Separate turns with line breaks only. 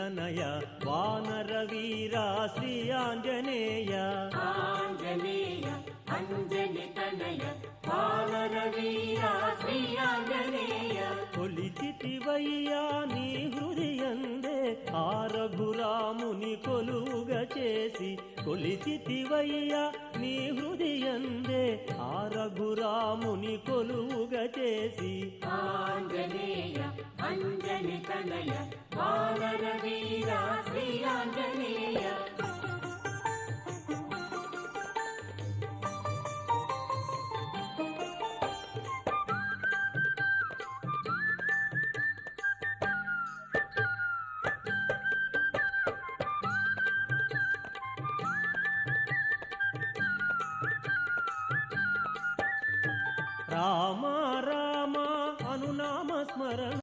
తనయ వానర వీరా శ్రీ ఆంజనేయ
ఆంజనేయ అంజని తనయ వానర వీరా శ్రీ ఆంజనేయ
కొలిచితివయ్యా నీ హృదయందే ఆ రఘురాముని కొలువుగా చేసి కొలిచితివయ్యా నీ హృదయందే ఆ రఘురాముని కొలువుగా చేసి
ఆంజనేయ అంజని తనయ వానర వీరా శ్రీ ఆంజనేయ
రామా